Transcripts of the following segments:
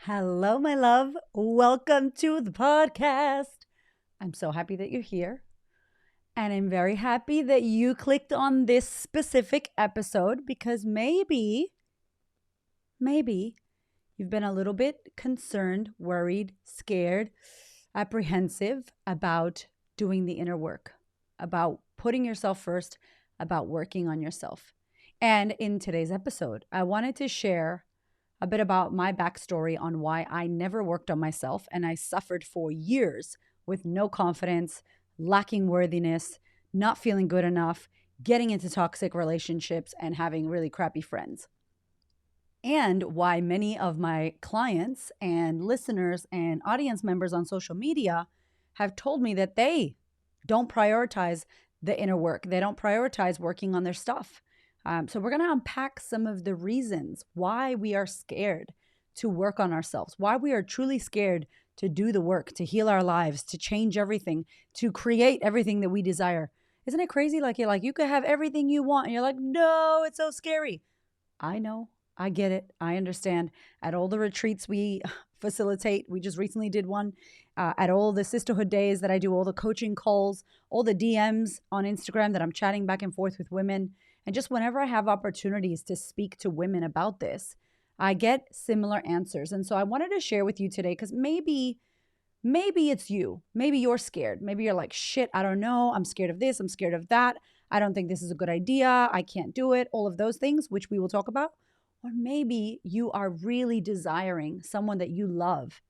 Hello, my love. Welcome to the podcast. I'm so happy that you're here. And I'm very happy that you clicked on this specific episode because maybe you've been a little bit concerned, worried, scared, apprehensive about doing the inner work, about putting yourself first, about working on yourself. And in today's episode, I wanted to share a bit about my backstory on why I never worked on myself and I suffered for years with no confidence, lacking worthiness, not feeling good enough, getting into toxic relationships, and having really crappy friends. And why many of my clients and listeners and audience members on social media have told me that they don't prioritize the inner work. They don't prioritize working on their stuff. So, we're going to unpack some of the reasons why we are scared to work on ourselves, why we are truly scared to do the work, to heal our lives, to change everything, to create everything that we desire. Isn't it crazy? Like you could have everything you want, and you're like, no, it's so scary. I know. I get it. I understand. At all the retreats we facilitate, we just recently did one. At all the sisterhood days that I do, all the coaching calls, all the DMs on Instagram that I'm chatting back and forth with women. And just whenever I have opportunities to speak to women about this, I get similar answers. And so I wanted to share with you today because maybe it's you. Maybe you're scared. Maybe you're like, shit, I don't know. I'm scared of this. I'm scared of that. I don't think this is a good idea. I can't do it. All of those things, which we will talk about. Or maybe you are really desiring someone that you love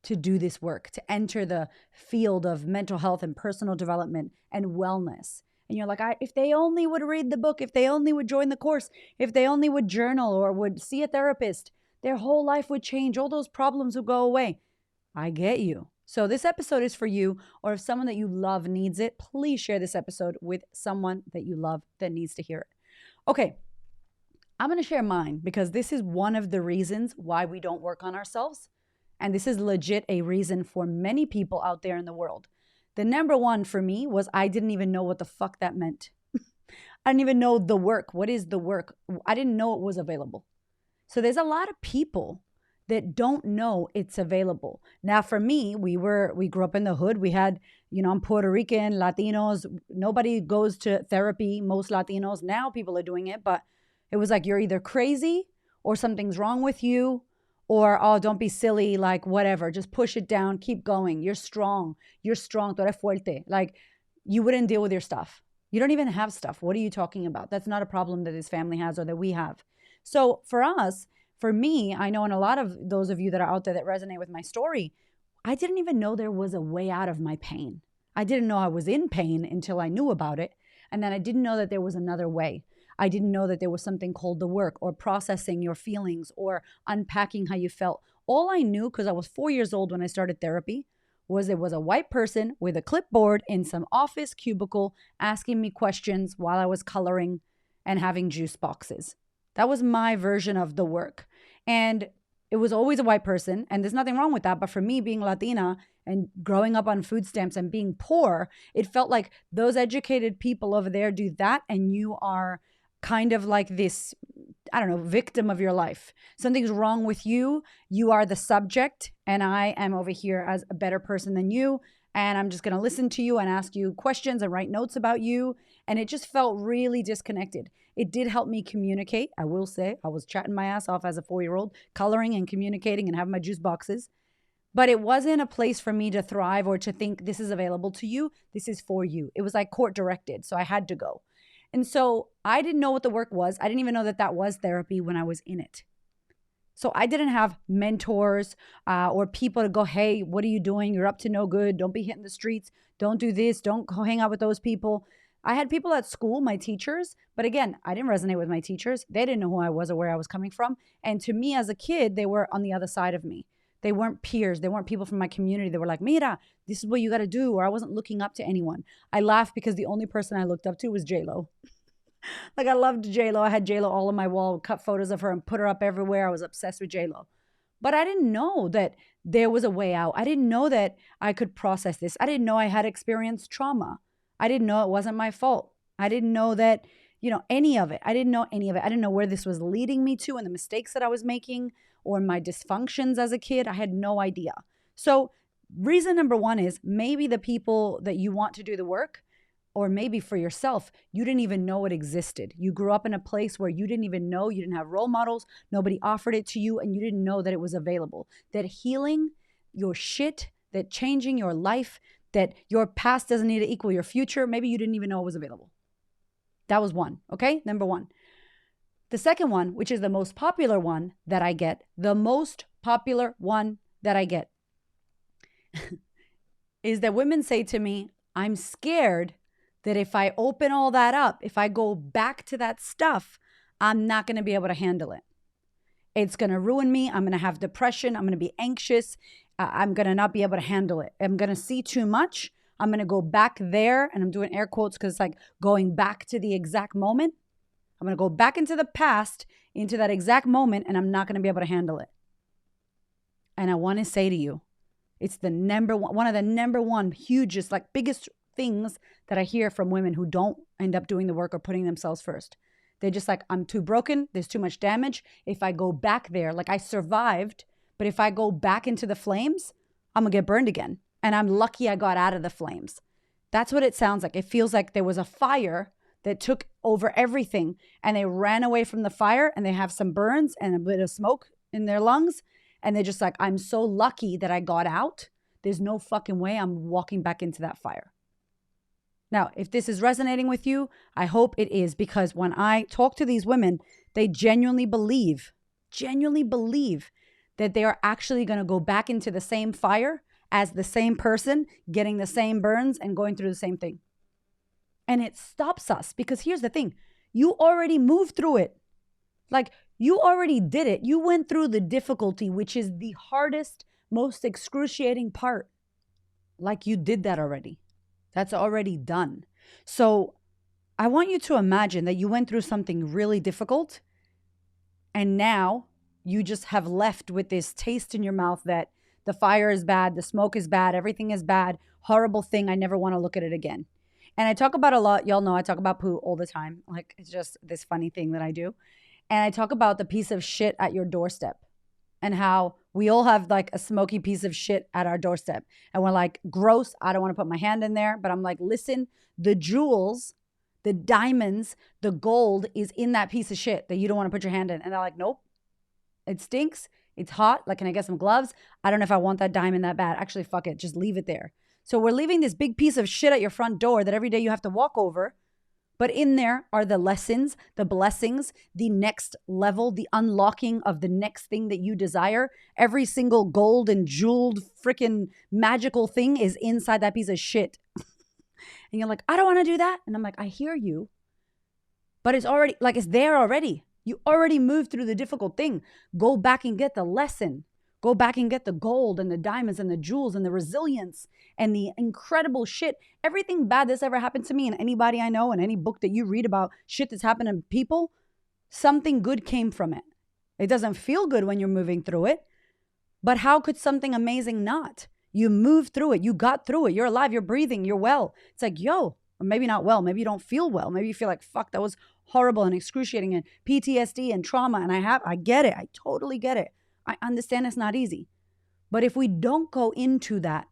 to do this work, to enter the field of mental health and personal development and wellness. And you're like, if they only would read the book, if they only would join the course, if they only would journal or would see a therapist, their whole life would change. All those problems would go away. I get you. So this episode is for you, or if someone that you love needs it, please share this episode with someone that you love that needs to hear it. Okay, I'm going to share mine because this is one of the reasons why we don't work on ourselves. And this is legit a reason for many people out there in the world. The number one for me was I didn't even know what the fuck that meant. I didn't even know the work. What is the work? I didn't know it was available. So there's a lot of people that don't know it's available. Now for me, we grew up in the hood. We had, I'm Puerto Rican, Latinos. Nobody goes to therapy, most Latinos. Now people are doing it, but it was like you're either crazy or something's wrong with you or, oh, don't be silly, like whatever. Just push it down, keep going. You're strong. You're strong. Tú eres fuerte. Like you wouldn't deal with your stuff. You don't even have stuff. What are you talking about? That's not a problem that his family has or that we have. So for me, I know, and a lot of those of you that are out there that resonate with my story, I didn't even know there was a way out of my pain. I didn't know I was in pain until I knew about it. And then I didn't know that there was another way. I didn't know that there was something called the work or processing your feelings or unpacking how you felt. All I knew, because I was 4 years old when I started therapy, was there was a white person with a clipboard in some office cubicle asking me questions while I was coloring and having juice boxes. That was my version of the work. And it was always a white person, and there's nothing wrong with that. But for me, being Latina and growing up on food stamps and being poor, it felt like those educated people over there do that, and you are kind of like this, I don't know, victim of your life. Something's wrong with you. You are the subject, and I am over here as a better person than you. And I'm just going to listen to you and ask you questions and write notes about you. And it just felt really disconnected. It did help me communicate. I will say I was chatting my ass off as a 4-year-old, coloring and communicating and having my juice boxes. But it wasn't a place for me to thrive or to think this is available to you. This is for you. It was like court directed. So I had to go. And so I didn't know what the work was. I didn't even know that that was therapy when I was in it. So I didn't have mentors or people to go, hey, what are you doing? You're up to no good. Don't be hitting the streets. Don't do this. Don't go hang out with those people. I had people at school, my teachers, but again, I didn't resonate with my teachers. They didn't know who I was or where I was coming from. And to me as a kid, they were on the other side of me. They weren't peers. They weren't people from my community. They were like, Mira, this is what you got to do. Or I wasn't looking up to anyone. I laughed because the only person I looked up to was J-Lo. Like I loved J-Lo. I had J-Lo all on my wall, cut photos of her and put her up everywhere. I was obsessed with J-Lo. But I didn't know that there was a way out. I didn't know that I could process this. I didn't know I had experienced trauma. I didn't know it wasn't my fault. I didn't know that, any of it. I didn't know any of it. I didn't know where this was leading me to and the mistakes that I was making or my dysfunctions as a kid. I had no idea. So reason number one is maybe the people that you want to do the work, or maybe for yourself, you didn't even know it existed. You grew up in a place where you didn't even know, you didn't have role models, nobody offered it to you, and you didn't know that it was available. That healing your shit, that changing your life, that your past doesn't need to equal your future, maybe you didn't even know it was available. That was one, okay? Number one. The second one, which is the most popular one that I get, is that women say to me, I'm scared that if I open all that up, if I go back to that stuff, I'm not going to be able to handle it. It's going to ruin me. I'm going to have depression. I'm going to be anxious. I'm going to not be able to handle it. I'm going to see too much. I'm going to go back there. And I'm doing air quotes because it's like going back to the exact moment. I'm going to go back into the past, into that exact moment, and I'm not going to be able to handle it. And I want to say to you, it's the one of the number one hugest, like biggest things that I hear from women who don't end up doing the work or putting themselves first. They're just like, I'm too broken. There's too much damage. If I go back there, like I survived, but if I go back into the flames, I'm going to get burned again. And I'm lucky I got out of the flames. That's what it sounds like. It feels like there was a fire that took over everything and they ran away from the fire and they have some burns and a bit of smoke in their lungs. And they're just like, I'm so lucky that I got out. There's no fucking way I'm walking back into that fire. Now, if this is resonating with you, I hope it is, because when I talk to these women, they genuinely believe that they are actually going to go back into the same fire as the same person, getting the same burns and going through the same thing. And it stops us because here's the thing. You already moved through it. Like you already did it. You went through the difficulty, which is the hardest, most excruciating part. Like you did that already. That's already done. So I want you to imagine that you went through something really difficult and now you just have left with this taste in your mouth that the fire is bad, the smoke is bad, everything is bad, horrible thing. I never want to look at it again. And I talk about a lot. Y'all know I talk about poo all the time. Like it's just this funny thing that I do. And I talk about the piece of shit at your doorstep and how we all have like a smoky piece of shit at our doorstep. And we're like, gross, I don't want to put my hand in there. But I'm like, listen, the jewels, the diamonds, the gold is in that piece of shit that you don't want to put your hand in. And they're like, nope, it stinks. It's hot. Like, can I get some gloves? I don't know if I want that diamond that bad. Actually, fuck it. Just leave it there. So we're leaving this big piece of shit at your front door that every day you have to walk over. But in there are the lessons, the blessings, the next level, the unlocking of the next thing that you desire. Every single gold and jeweled freaking magical thing is inside that piece of shit. And you're like, I don't want to do that. And I'm like, I hear you. But it's already, like it's there already. You already moved through the difficult thing. Go back and get the lesson. Go back and get the gold and the diamonds and the jewels and the resilience and the incredible shit. Everything bad that's ever happened to me and anybody I know and any book that you read about shit that's happened to people, something good came from it. It doesn't feel good when you're moving through it, but how could something amazing not? You moved through it. You got through it. You're alive. You're breathing. You're well. It's like, yo, or maybe not well. Maybe you don't feel well. Maybe you feel like, fuck, that was horrible and excruciating and PTSD and trauma. And I get it. I totally get it. I understand it's not easy. But if we don't go into that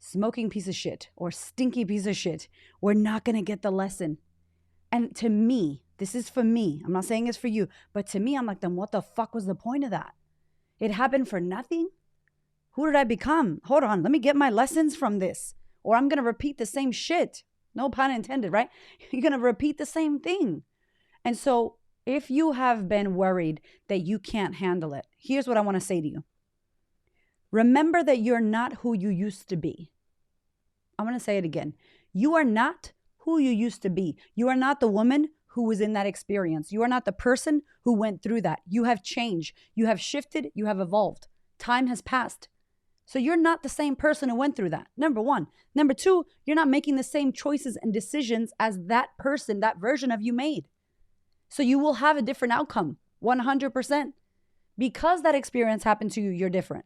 smoking piece of shit or stinky piece of shit, we're not going to get the lesson. And to me, this is for me. I'm not saying it's for you. But to me, I'm like, then what the fuck was the point of that? It happened for nothing? Who did I become? Hold on. Let me get my lessons from this. Or I'm going to repeat the same shit. No pun intended, right? You're going to repeat the same thing. And so if you have been worried that you can't handle it, here's what I want to say to you. Remember that you're not who you used to be. I'm going to say it again. You are not who you used to be. You are not the woman who was in that experience. You are not the person who went through that. You have changed. You have shifted. You have evolved. Time has passed. So you're not the same person who went through that. Number one. Number two, you're not making the same choices and decisions as that person, that version of you made. So you will have a different outcome, 100%. Because that experience happened to you, you're different.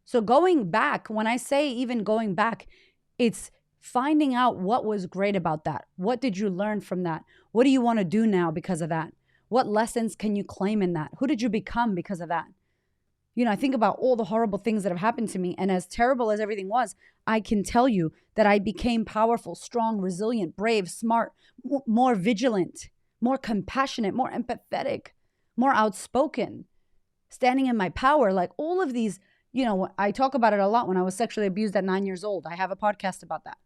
So going back, when I say even going back, it's finding out what was great about that. What did you learn from that? What do you want to do now because of that? What lessons can you claim in that? Who did you become because of that? I think about all the horrible things that have happened to me. And as terrible as everything was, I can tell you that I became powerful, strong, resilient, brave, smart, more vigilant, more compassionate, more empathetic, more outspoken, standing in my power. Like all of these, I talk about it a lot when I was sexually abused at 9 years old. I have a podcast about that.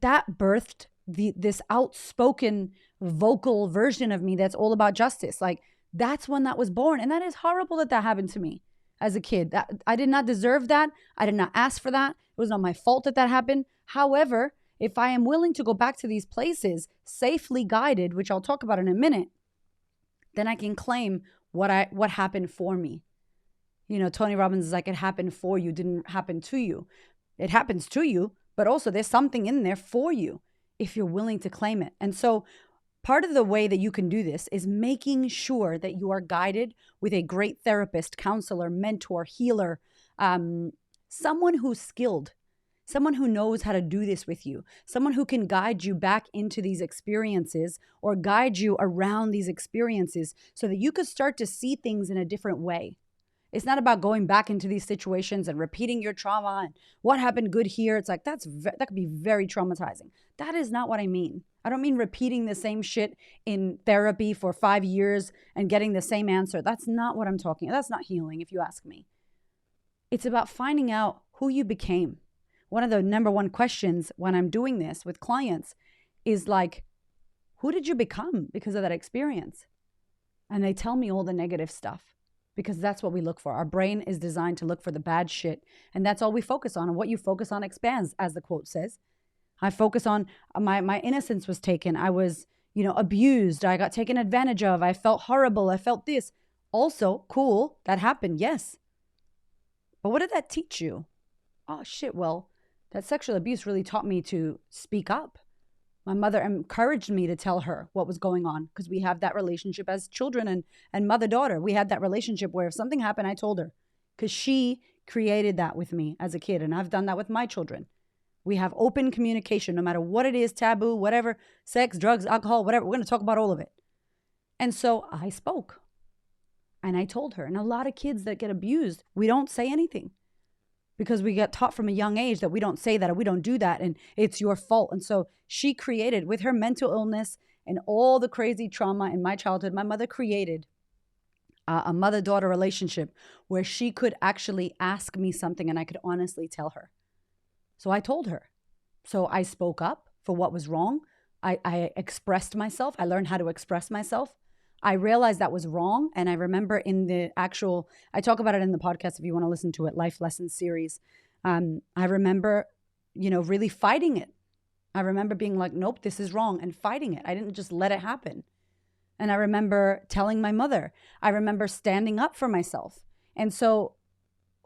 That birthed this outspoken, vocal version of me that's all about justice. Like that's when that was born. And that is horrible that happened to me as a kid. I did not deserve that. I did not ask for that. It was not my fault that happened. However, if I am willing to go back to these places, safely guided, which I'll talk about in a minute, then I can claim what happened for me. Tony Robbins is like, it happened for you, didn't happen to you. It happens to you, but also there's something in there for you if you're willing to claim it. And so part of the way that you can do this is making sure that you are guided with a great therapist, counselor, mentor, healer, someone who's skilled, someone who knows how to do this with you, someone who can guide you back into these experiences or guide you around these experiences so that you could start to see things in a different way. It's not about going back into these situations and repeating your trauma and what happened good here. It's like, that could be very traumatizing. That is not what I mean. I don't mean repeating the same shit in therapy for 5 years and getting the same answer. That's not what I'm talking about. That's not healing, if you ask me. It's about finding out who you became. One of the number one questions when I'm doing this with clients is like, who did you become because of that experience? And they tell me all the negative stuff. Because that's what we look for. Our brain is designed to look for the bad shit. And that's all we focus on. And what you focus on expands, as the quote says. I focus on my innocence was taken. I was, abused. I got taken advantage of. I felt horrible. I felt this. Also, cool, that happened, yes. But what did that teach you? Oh, shit, well, that sexual abuse really taught me to speak up. My mother encouraged me to tell her what was going on because we have that relationship as children and mother-daughter. We had that relationship where if something happened, I told her because she created that with me as a kid. And I've done that with my children. We have open communication, no matter what it is, taboo, whatever, sex, drugs, alcohol, whatever. We're going to talk about all of it. And so I spoke and I told her. And a lot of kids that get abused, we don't say anything. Because we get taught from a young age that we don't say that or we don't do that and it's your fault. And so she created, with her mental illness and all the crazy trauma in my childhood, my mother created a mother-daughter relationship where she could actually ask me something and I could honestly tell her. So I told her. So I spoke up for what was wrong. I expressed myself. I learned how to express myself. I realized that was wrong. And I remember in the I talk about it in the podcast if you want to listen to it, Life Lessons series. I remember, really fighting it. I remember being like, nope, this is wrong and fighting it. I didn't just let it happen. And I remember telling my mother. I remember standing up for myself. And so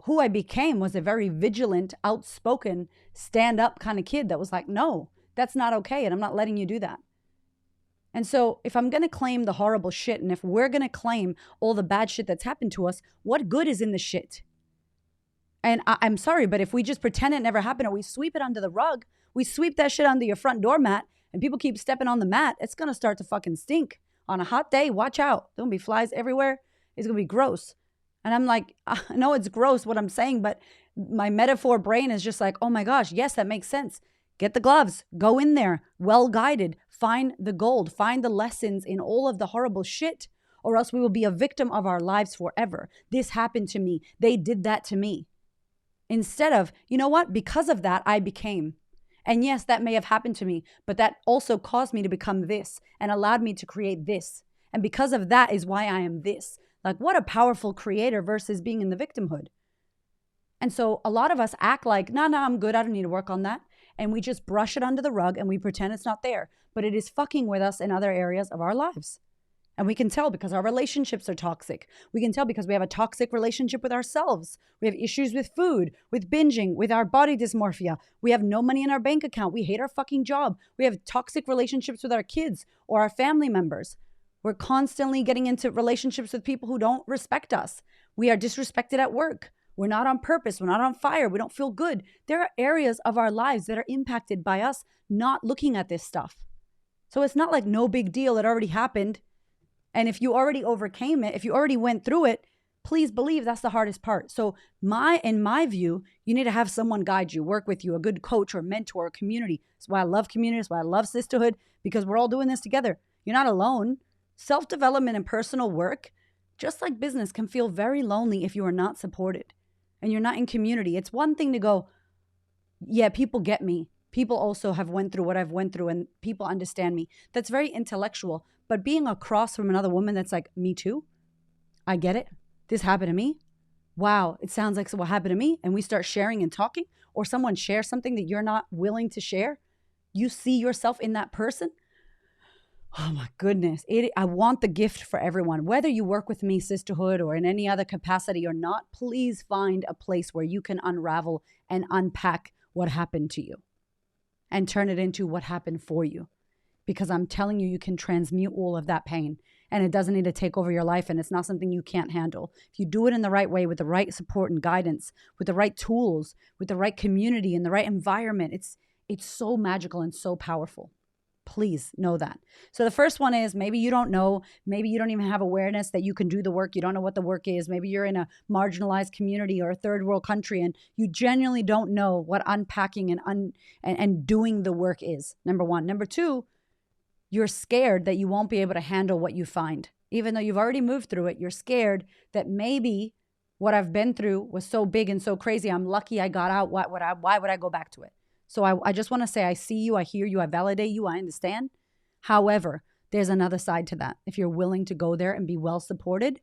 who I became was a very vigilant, outspoken, stand-up kind of kid that was like, no, that's not okay. And I'm not letting you do that. And so if I'm going to claim the horrible shit and if we're going to claim all the bad shit that's happened to us, what good is in the shit? And I'm sorry, but if we just pretend it never happened or we sweep it under the rug, we sweep that shit under your front doormat and people keep stepping on the mat, it's going to start to fucking stink. On a hot day, watch out. There's going to be flies everywhere. It's going to be gross. And I'm like, I know it's gross what I'm saying, but my metaphor brain is just like, oh my gosh, yes, that makes sense. Get the gloves, go in there, well guided, find the gold, find the lessons in all of the horrible shit, or else we will be a victim of our lives forever. This happened to me. They did that to me. Instead of, you know what? Because of that, I became. And yes, that may have happened to me, but that also caused me to become this and allowed me to create this. And because of that is why I am this. Like, what a powerful creator versus being in the victimhood. And so a lot of us act like, no, I'm good. I don't need to work on that. And we just brush it under the rug and we pretend it's not there. But it is fucking with us in other areas of our lives. And we can tell because our relationships are toxic. We can tell because we have a toxic relationship with ourselves. We have issues with food, with binging, with our body dysmorphia. We have no money in our bank account. We hate our fucking job. We have toxic relationships with our kids or our family members. We're constantly getting into relationships with people who don't respect us. We are disrespected at work. We're not on purpose. We're not on fire. We don't feel good. There are areas of our lives that are impacted by us not looking at this stuff. So it's not like no big deal. It already happened. And if you already overcame it, if you already went through it, please believe that's the hardest part. So in my view, you need to have someone guide you, work with you, a good coach or mentor or community. That's why I love community. That's why I love sisterhood, because we're all doing this together. You're not alone. Self-development and personal work, just like business, can feel very lonely if you are not supported and you're not in community. It's one thing to go, yeah, people get me. People also have went through what I've went through and people understand me. That's very intellectual. But being across from another woman that's like, me too. I get it. This happened to me. Wow, it sounds like what happened to me. And we start sharing and talking, or someone shares something that you're not willing to share. You see yourself in that person. Oh my goodness. I want the gift for everyone. Whether you work with me, sisterhood, or in any other capacity or not, please find a place where you can unravel and unpack what happened to you and turn it into what happened for you. Because I'm telling you, you can transmute all of that pain and it doesn't need to take over your life, and it's not something you can't handle. If you do it in the right way, with the right support and guidance, with the right tools, with the right community and the right environment, it's so magical and so powerful. Please know that. So the first one is, maybe you don't know, maybe you don't even have awareness that you can do the work. You don't know what the work is. Maybe you're in a marginalized community or a third world country and you genuinely don't know what unpacking and doing the work is. Number one. Number two, you're scared that you won't be able to handle what you find. Even though you've already moved through it, you're scared that maybe what I've been through was so big and so crazy. I'm lucky I got out. Why would I go back to it? So I just want to say, I see you, I hear you, I validate you, I understand. However, there's another side to that. If you're willing to go there and be well supported,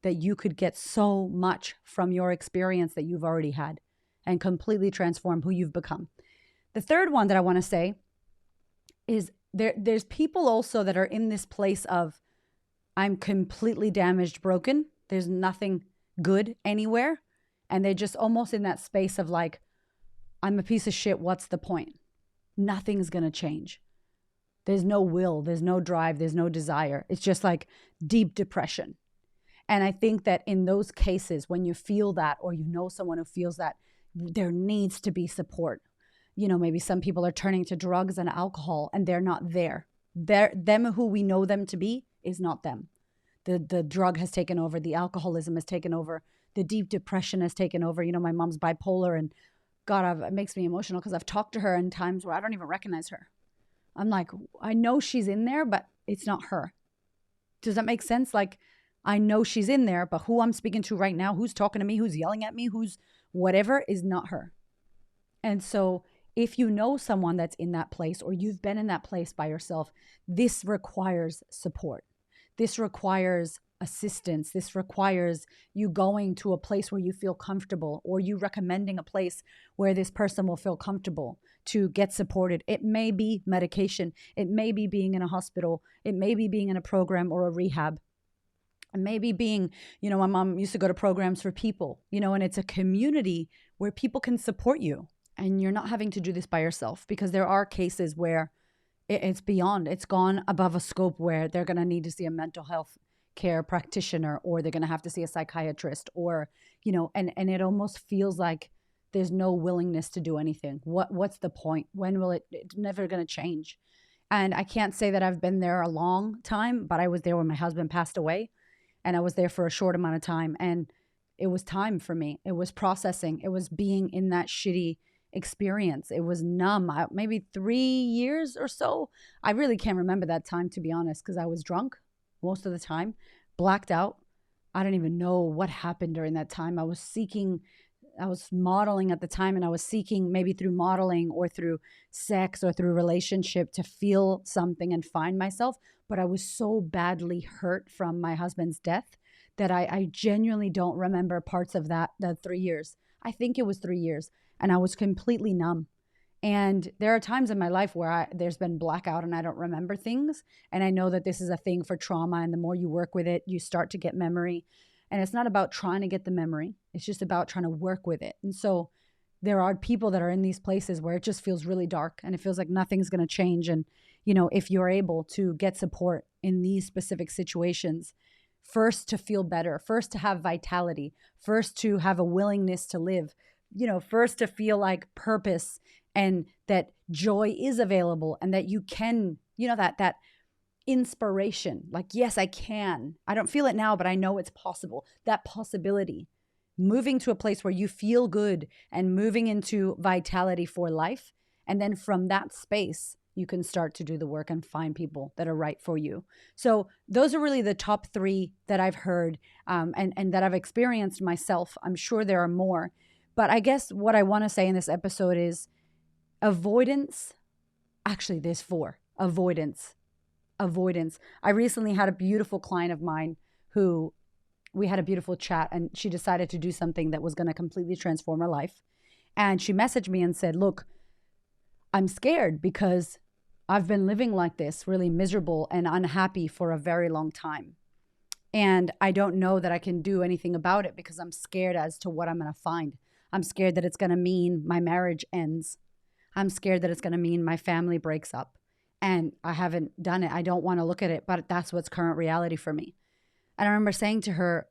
that you could get so much from your experience that you've already had and completely transform who you've become. The third one that I want to say is there's people also that are in this place of, I'm completely damaged, broken. There's nothing good anywhere. And they're just almost in that space of like, I'm a piece of shit. What's the point? Nothing's going to change. There's no will. There's no drive. There's no desire. It's just like deep depression. And I think that in those cases, when you feel that, or you know someone who feels that, there needs to be support. You know, maybe some people are turning to drugs and alcohol and they're not there. Them who we know them to be is not them. The drug has taken over. The alcoholism has taken over. The deep depression has taken over. You know, my mom's bipolar, and God, it makes me emotional because I've talked to her in times where I don't even recognize her. I'm like, I know she's in there, but it's not her. Does that make sense? Like, I know she's in there, but who I'm speaking to right now, who's talking to me, who's yelling at me, who's whatever, is not her. And so if you know someone that's in that place, or you've been in that place by yourself, this requires support. This requires assistance. This requires you going to a place where you feel comfortable, or you recommending a place where this person will feel comfortable to get supported. It may be medication. It may be being in a hospital. It may be being in a program or a rehab. It may be being, you know, my mom used to go to programs for people, you know, and it's a community where people can support you. And you're not having to do this by yourself, because there are cases where it's gone above a scope where they're going to need to see a mental health care practitioner, or they're going to have to see a psychiatrist, or, you know, and it almost feels like there's no willingness to do anything. What's the point? When will it's never going to change. And I can't say that I've been there a long time, but I was there when my husband passed away, and I was there for a short amount of time. And it was time for me. It was processing. It was being in that shitty experience. It was numb. Maybe 3 years or so. I really can't remember that time, to be honest, because I was drunk most of the time, blacked out. I don't even know what happened during that time. I was modeling at the time, and I was seeking, maybe through modeling or through sex or through relationship, to feel something and find myself. But I was so badly hurt from my husband's death that I genuinely don't remember parts of the 3 years. I think it was 3 years. And I was completely numb. And there are times in my life where there's been blackout and I don't remember things. And I know that this is a thing for trauma. And the more you work with it, you start to get memory. And it's not about trying to get the memory. It's just about trying to work with it. And so there are people that are in these places where it just feels really dark and it feels like nothing's going to change. And, you know, if you're able to get support in these specific situations, first to feel better, first to have vitality, first to have a willingness to live, you know, first to feel like purpose and that joy is available, and that you can, you know, that inspiration. Like, yes, I can. I don't feel it now, but I know it's possible. That possibility. Moving to a place where you feel good and moving into vitality for life. And then from that space, you can start to do the work and find people that are right for you. So those are really the top 3 that I've heard and that I've experienced myself. I'm sure there are more. But I guess what I want to say in this episode is avoidance. Actually, there's 4. Avoidance. I recently had a beautiful client of mine who we had a beautiful chat, and she decided to do something that was going to completely transform her life. And she messaged me and said, look, I'm scared because I've been living like this, really miserable and unhappy for a very long time. And I don't know that I can do anything about it because I'm scared as to what I'm going to find. I'm scared that it's going to mean my marriage ends. I'm scared that it's going to mean my family breaks up. And I haven't done it. I don't want to look at it, but that's what's current reality for me. And I remember saying to her,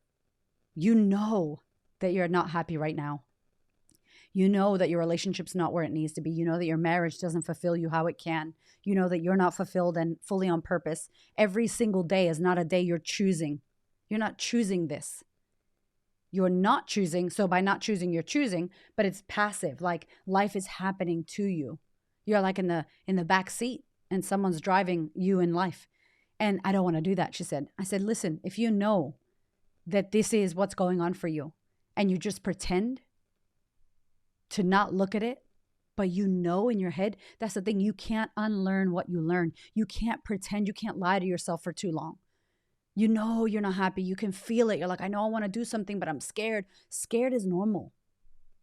you know that you're not happy right now. You know that your relationship's not where it needs to be. You know that your marriage doesn't fulfill you how it can. You know that you're not fulfilled and fully on purpose. Every single day is not a day you're choosing. You're not choosing this. You're not choosing. So by not choosing, you're choosing, but it's passive. Like life is happening to you. You're like in the back seat and someone's driving you in life. And I don't want to do that, she said. I said, listen, if you know that this is what's going on for you and you just pretend to not look at it, but you know in your head, that's the thing. You can't unlearn what you learn. You can't pretend. You can't lie to yourself for too long. You know you're not happy. You can feel it. You're like, I know I want to do something, but I'm scared. Scared is normal.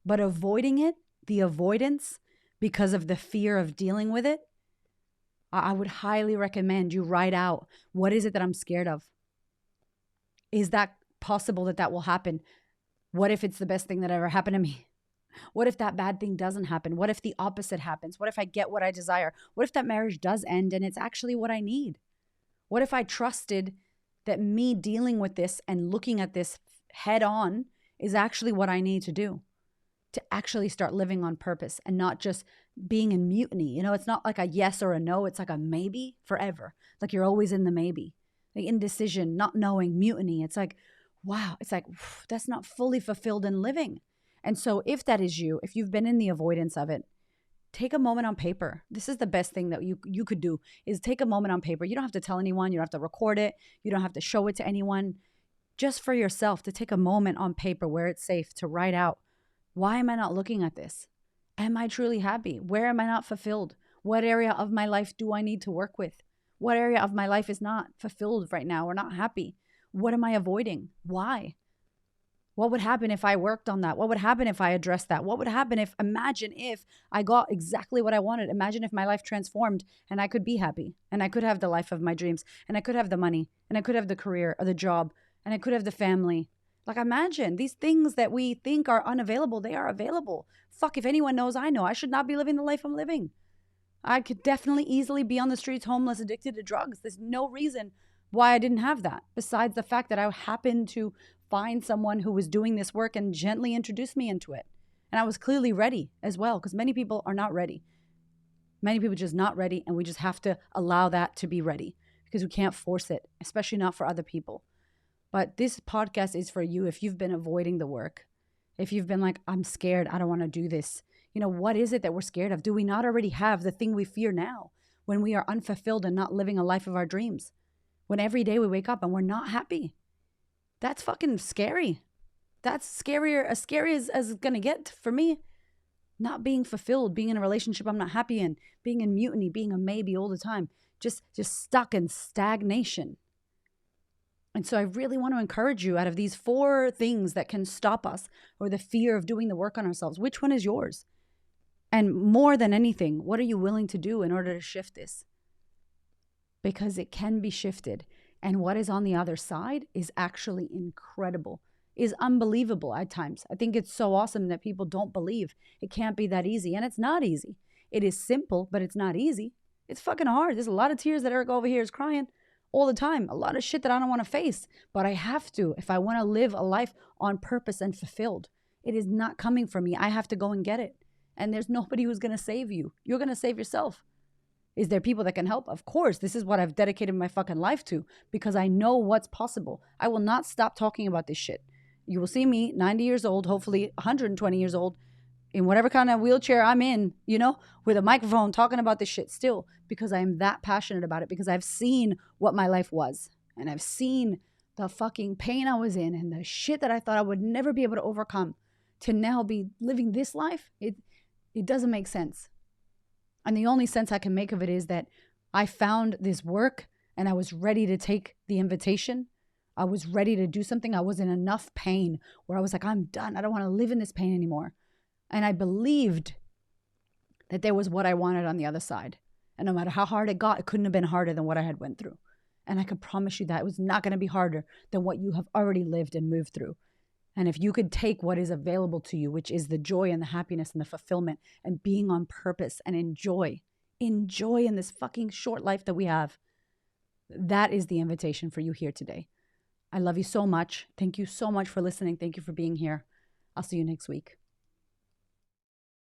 But avoiding it, the avoidance, because of the fear of dealing with it, I would highly recommend you write out, what is it that I'm scared of? Is that possible that will happen? What if it's the best thing that ever happened to me? What if that bad thing doesn't happen? What if the opposite happens? What if I get what I desire? What if that marriage does end and it's actually what I need? What if I trusted that me dealing with this and looking at this head on is actually what I need to do to actually start living on purpose and not just being in mutiny? You know, it's not like a yes or a no. It's like a maybe forever. Like you're always in the maybe, like indecision, not knowing, mutiny. It's like, wow, it's like, that's not fully fulfilled in living. And so if that is you, if you've been in the avoidance of it, take a moment on paper. This is the best thing that you could do, is take a moment on paper. You don't have to tell anyone. You don't have to record it. You don't have to show it to anyone. Just for yourself, to take a moment on paper where it's safe to write out, why am I not looking at this? Am I truly happy? Where am I not fulfilled? What area of my life do I need to work with? What area of my life is not fulfilled right now or not happy? What am I avoiding? Why? What would happen if I worked on that? What would happen if I addressed that? What would happen if, imagine if I got exactly what I wanted. Imagine if my life transformed and I could be happy and I could have the life of my dreams and I could have the money and I could have the career or the job and I could have the family. Like, imagine these things that we think are unavailable, they are available. Fuck, if anyone knows, I know. I should not be living the life I'm living. I could definitely easily be on the streets, homeless, addicted to drugs. There's no reason why I didn't have that, besides the fact that I happened to find someone who was doing this work and gently introduced me into it. And I was clearly ready as well, because many people are not ready. Many people are just not ready, and we just have to allow that to be ready, because we can't force it, especially not for other people. But this podcast is for you if you've been avoiding the work. If you've been like, I'm scared, I don't want to do this. You know, what is it that we're scared of? Do we not already have the thing we fear now when we are unfulfilled and not living a life of our dreams? When every day we wake up and we're not happy? That's fucking scary. That's scarier, as scary as it's going to get for me. Not being fulfilled, being in a relationship I'm not happy in, being in mutiny, being a maybe all the time, just stuck in stagnation. And so I really want to encourage you, out of these 4 things that can stop us, or the fear of doing the work on ourselves, which one is yours? And more than anything, what are you willing to do in order to shift this? Because it can be shifted. And what is on the other side is actually incredible, is unbelievable at times. I think it's so awesome that people don't believe it can't be that easy. And it's not easy. It is simple, but it's not easy. It's fucking hard. There's a lot of tears that Eric over here is crying all the time. A lot of shit that I don't want to face, but I have to if I want to live a life on purpose and fulfilled. It is not coming from me. I have to go and get it. And there's nobody who's going to save you. You're going to save yourself. Is there people that can help? Of course. This is what I've dedicated my fucking life to because I know what's possible. I will not stop talking about this shit. You will see me 90 years old, hopefully 120 years old, in whatever kind of wheelchair I'm in, with a microphone talking about this shit still because I am that passionate about it, because I've seen what my life was and I've seen the fucking pain I was in and the shit that I thought I would never be able to overcome to now be living this life. It doesn't make sense. And the only sense I can make of it is that I found this work and I was ready to take the invitation. I was ready to do something. I was in enough pain where I was like, I'm done. I don't want to live in this pain anymore. And I believed that there was what I wanted on the other side. And no matter how hard it got, it couldn't have been harder than what I had went through. And I can promise you that it was not going to be harder than what you have already lived and moved through. And if you could take what is available to you, which is the joy and the happiness and the fulfillment and being on purpose and enjoy in this fucking short life that we have, that is the invitation for you here today. I love you so much. Thank you so much for listening. Thank you for being here. I'll see you next week.